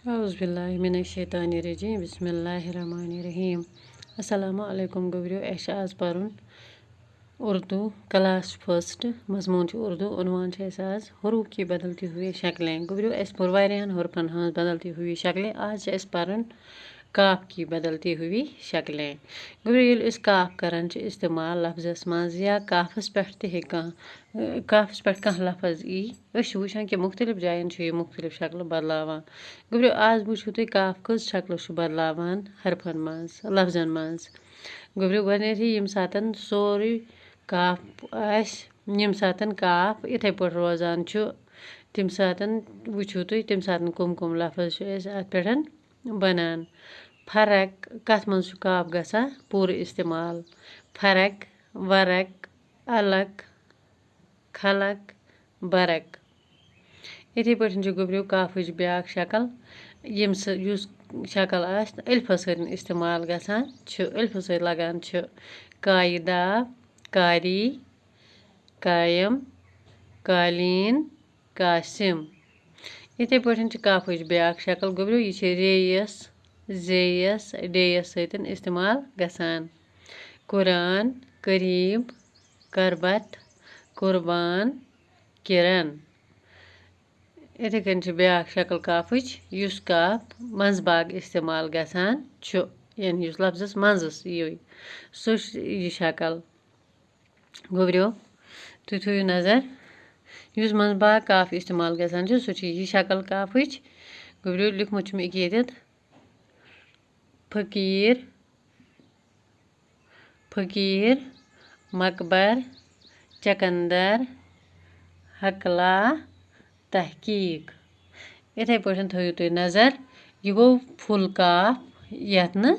औज़ुबिल्लाहिमिनश्शैतानिर्रजीम बिस्मिल्लाहिर्रहमानिर्रहीम। अस्सलामु अलैकुम गोबरियो एश आज परन उर्दू क्लास फर्स्ट मजमून उर्दू उन्वान आज हरूफ की बदलती हुई शक्लें। गोबरियो एस पर वारियान हरफन हंस बदलती हुई शक्लें। आज एस परन काफ की बदलती हुई शक्लें। गोबरियो इस काफ करन इस्तेमाल लफ्ज़स मज या काफस पे काफस पे कह लफज वुचान कि मुख्तलिफ जायन मुख्तलिफ शक्ल बदलावान। गोबरियो आज वुचो तुम काफ कस शक्ल बदलावान हरफन मज लफ्जन मज। गोबरियो गथी यम सातन सोरी काफ यम सातन काफ इथे पे रोजान तम सातन वुचो तुम तम सातन कम कम लफज अत पे बनान। फरक कथ मज काफ गसा पूर इस्तेमाल फरक वरक अलग खलक बरक। इथे पे गोबरियो काफच ब्याक शक्ल यम शक्ल अल्फ सतन इस्तेमाल गसान अल्फ सत लगान कायदा कारी कायम कालीन कासिम। इथे पे काफच ब्याक शक्ल गोबरियो यह रेयस जेयस डेयस सतन इस्तेमाल गसान कुरान करीब करबत कुर्बान किरन। इथे कन ब्याक शक्ल काफच युस काफ मंज बाग इस्तेमाल गसान यानी युस लफ्जस मंजस सो यह शक्ल। गोबरियो तुम थो नजर युस मंज बाग काफ इस्तेमाल गसान सो यह शक्ल काफच। गोबरियो लिखमुत मे ये फकीर फकीर मकबर चकंदर हकला तहकीक। इथे पे थो तुम नजर यह गो फुल काफ यथ न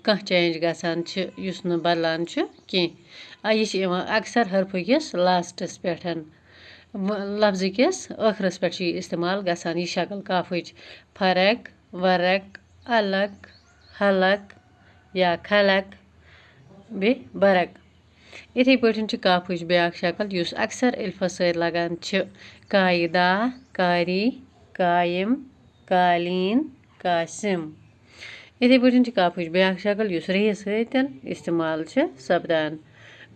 कह चेंज गसान युस न बदलान कह यह अक्सर हरफ किस लास्टस पे लफ्ज किस आखरस पे इस्तेमाल गसान यह शक्ल काफच फरक वरक अलग हलक या खलक बे बरक। इथे पे काफच ब्याक शक्ल युस अक्सर अल्फस सत लगान कायदा कारी कायम कालीन कासिम। इथे पे काफच ब्याक शक्ल युस रेयस सतन इस्तेमाल सपदान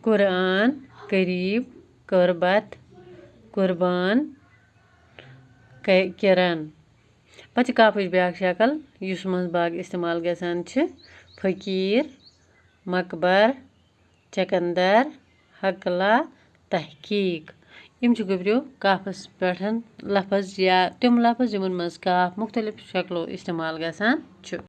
कुरान करीब करबत कुर्बान किरन। पे काफच ब्याक शक्ल युस मंज बाग इस्तेमाल गसान फकीर मकबर चकंदर हकला तहकीक। यम गोबरियो काफस पे लफज या तम लफज यमन मज काफ मुख्तलिफ शक्लो इस्तेमाल गसान।